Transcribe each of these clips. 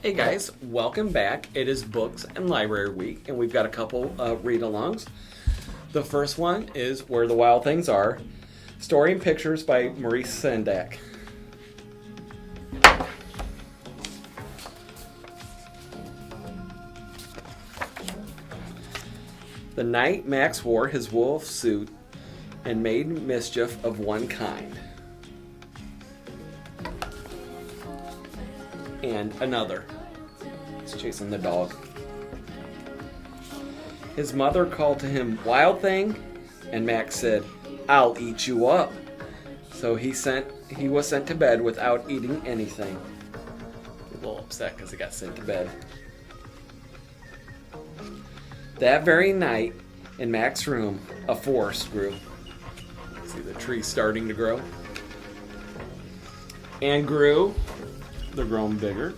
Hey guys, welcome back. It is Books and Library Week, and we've got a couple read-alongs. The first one is Where the Wild Things Are, Story and Pictures by Maurice Sendak. The night Max wore his wolf suit and made mischief of one kind. And another. He's chasing the dog. His mother called to him, "Wild thing," and Max said, "I'll eat you up." So he was sent to bed without eating anything. A little upset because he got sent to bed. That very night, in Max's room, a forest grew. See the tree starting to grow? And grew. They're growing bigger.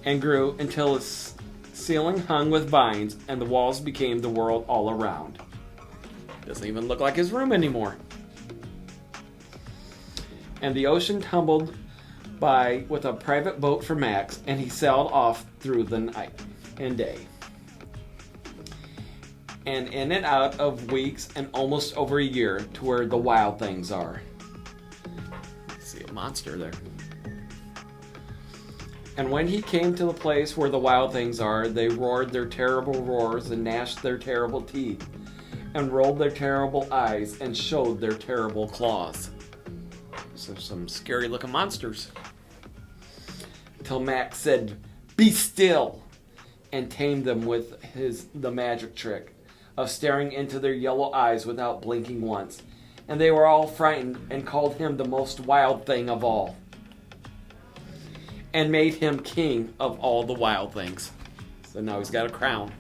And grew until its ceiling hung with vines and the walls became the world all around. Doesn't even look like his room anymore. And the ocean tumbled by with a private boat for Max, and he sailed off through the night and day. And in and out of weeks and almost over a year to where the wild things are. See a monster there. And when he came to the place where the wild things are, they roared their terrible roars and gnashed their terrible teeth and rolled their terrible eyes and showed their terrible claws. So some scary looking monsters. Till Max said, "Be still," and tamed them with the magic trick of staring into their yellow eyes without blinking once. And they were all frightened and called him the most wild thing of all. And made him king of all the wild things. So now he's got a crown.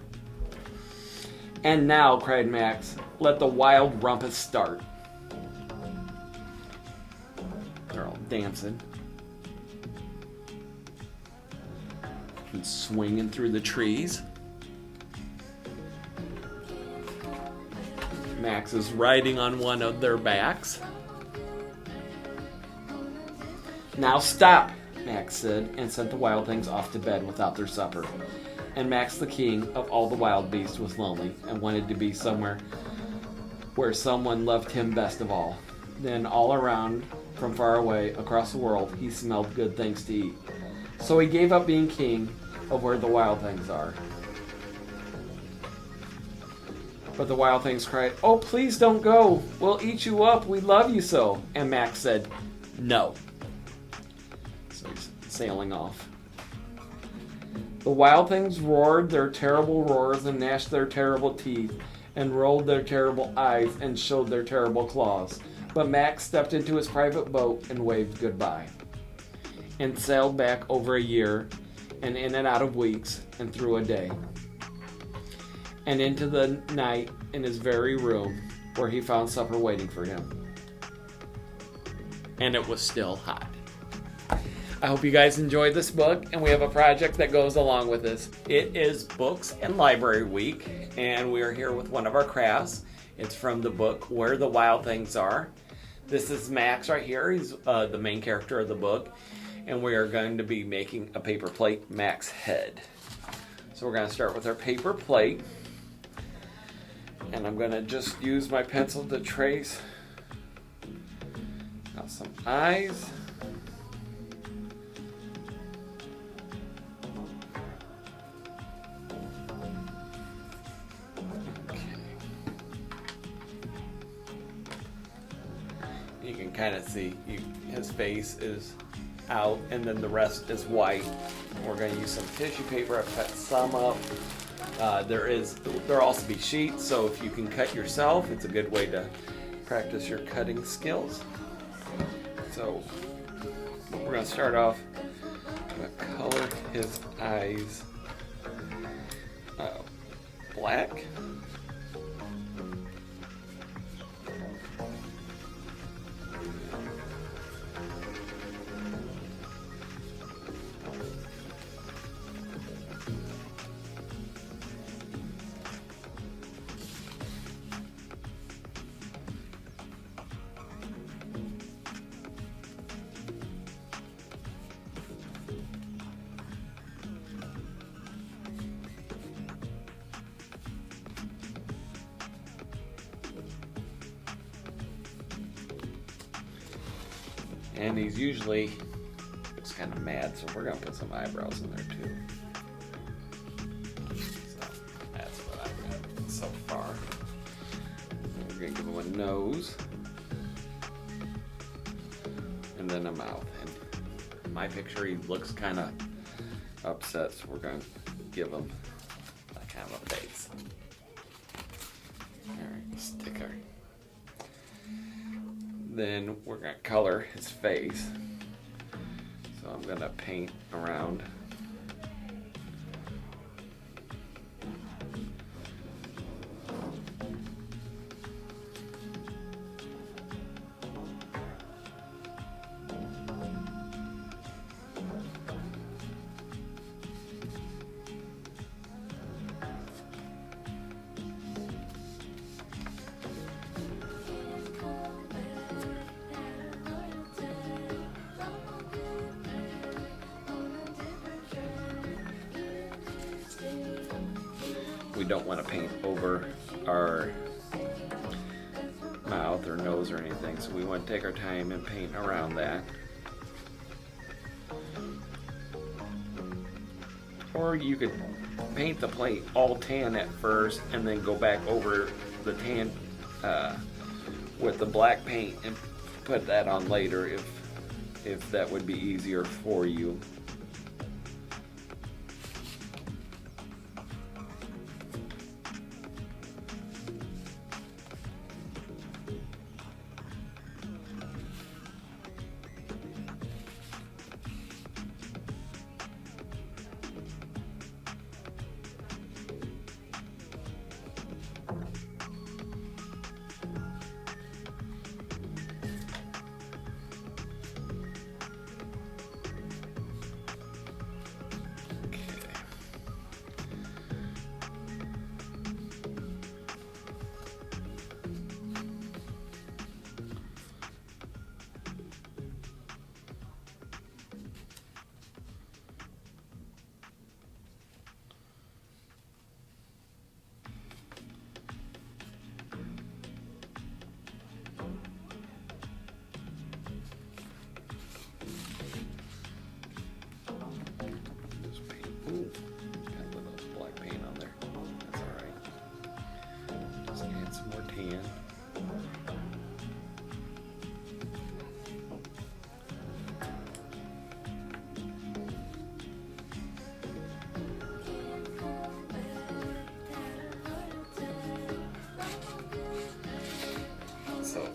"And now," cried Max, "let the wild rumpus start." They're all dancing. And swinging through the trees. Max is riding on one of their backs. "Now stop," Max said, and sent the wild things off to bed without their supper. And Max, the king of all the wild beasts, was lonely and wanted to be somewhere where someone loved him best of all. Then all around, from far away, across the world, he smelled good things to eat. So he gave up being king of where the wild things are. But the wild things cried, "Oh, please don't go. We'll eat you up. We love you so." And Max said, "No." So he's sailing off. The wild things roared their terrible roars and gnashed their terrible teeth and rolled their terrible eyes and showed their terrible claws. But Max stepped into his private boat and waved goodbye. And sailed back over a year and in and out of weeks and through a day. And into the night in his very room where he found supper waiting for him. And it was still hot. I hope you guys enjoyed this book, and we have a project that goes along with this. It is Books and Library Week, and we are here with one of our crafts. It's from the book Where the Wild Things Are. This is Max right here. He's the main character of the book, and we are going to be making a paper plate Max head. So we're going to start with our paper plate. And I'm going to just use my pencil to trace out some eyes. Okay. You can kind of see his face is out and then the rest is white. We're going to use some tissue paper. I've cut some up. There'll also be sheets, so if you can cut yourself, it's a good way to practice your cutting skills. So we're going to start off. I'm going to color his eyes black. And he's usually looks kind of mad, so we're gonna put some eyebrows in there too. So that's what I've got so far. And we're gonna give him a nose. And then a mouth. And in my picture he looks kind of upset, so we're gonna give him that kind of a face. Alright, sticker. Then we're gonna color his face. So I'm gonna paint around. We don't want to paint over our mouth or nose or anything, so we want to take our time and paint around that. Or you could paint the plate all tan at first and then go back over the tan with the black paint and put that on later if that would be easier for you. Ooh, got a little black paint on there. That's alright. Just add some more tan. So,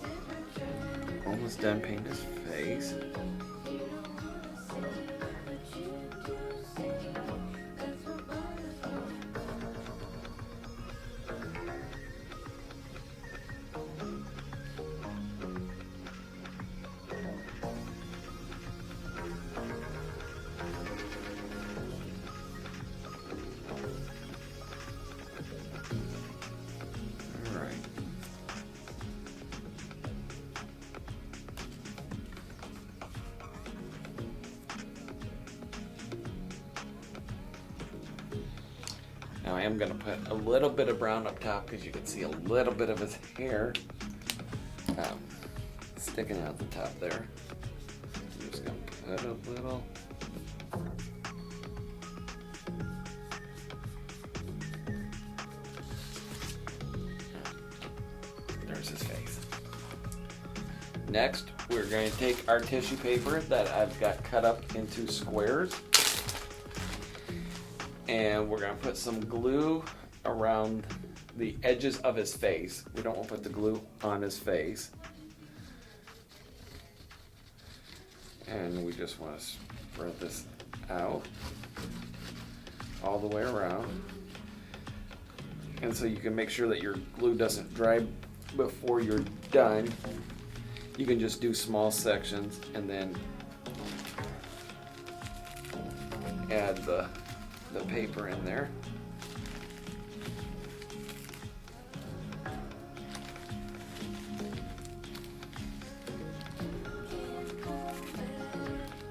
almost done painting his face. Now I am going to put a little bit of brown up top because you can see a little bit of his hair sticking out the top there. I'm just going to put a little. There's his face. Next, we're going to take our tissue paper that I've got cut up into squares. And we're going to put some glue around the edges of his face. We don't want to put the glue on his face. And we just want to spread this out all the way around. And so you can make sure that your glue doesn't dry before you're done. You can just do small sections and then add the paper in there.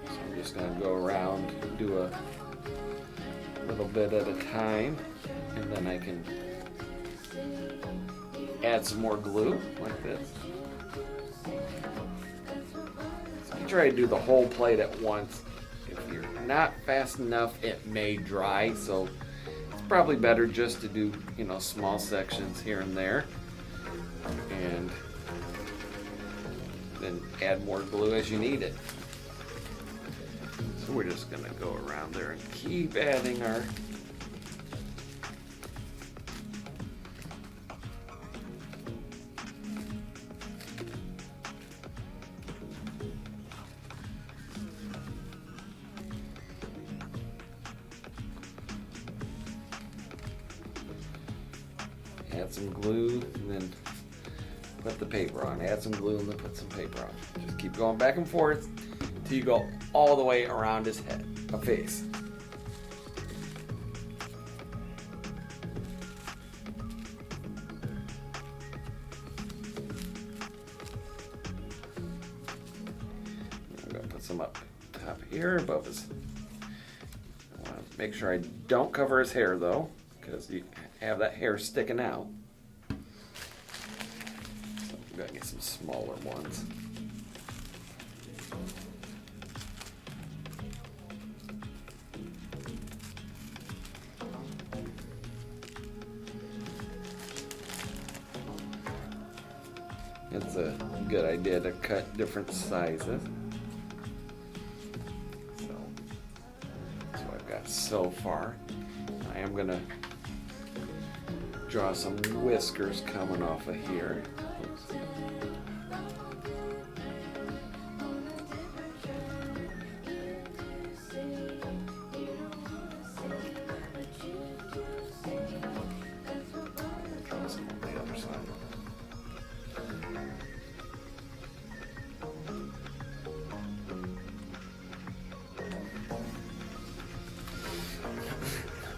So I'm just going to go around and do a little bit at a time, and then I can add some more glue like this. So make try to do the whole plate at once. If you're not fast enough, it may dry, so it's probably better just to do, you know, small sections here and there, and then add more glue as you need it. So we're just gonna go around there and keep adding our add some glue and then put the paper on. Add some glue and then put some paper on. Just keep going back and forth till you go all the way around his head, face. I'm gonna put some up top here above his. I want to make sure I don't cover his hair though, because you have that hair sticking out. So I'm gonna get some smaller ones. It's a good idea to cut different sizes. So that's what I've got so far. I am gonna draw some whiskers coming off of here. Draw some on the other side.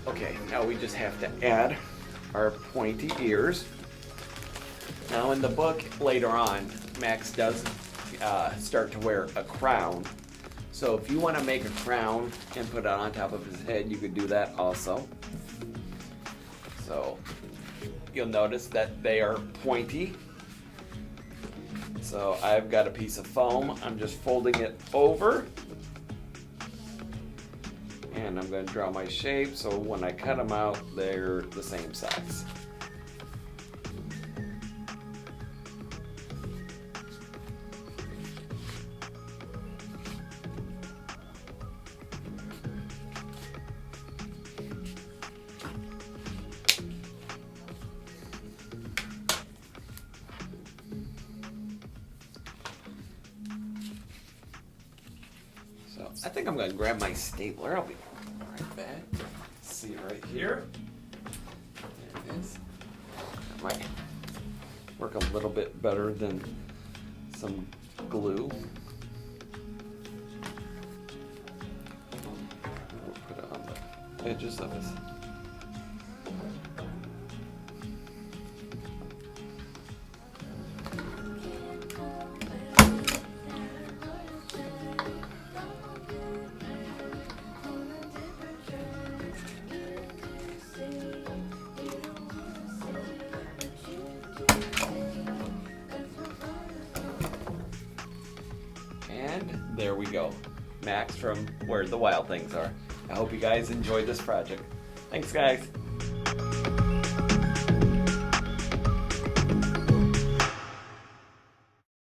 Okay, now we just have to add our pointy ears. Now in the book later on, Max does start to wear a crown. So if you want to make a crown and put it on top of his head, you could do that also. So you'll notice that they are pointy. So I've got a piece of foam. I'm just folding it over. And I'm going to draw my shape so when I cut them out, they're the same size. So I think I'm going to grab my stapler. I'll be right back. See right here. There it is. That might work a little bit better than some glue. We'll put it on the edges of his. And there we go. Max from Where the Wild Things Are. I hope you guys enjoyed this project. Thanks, guys.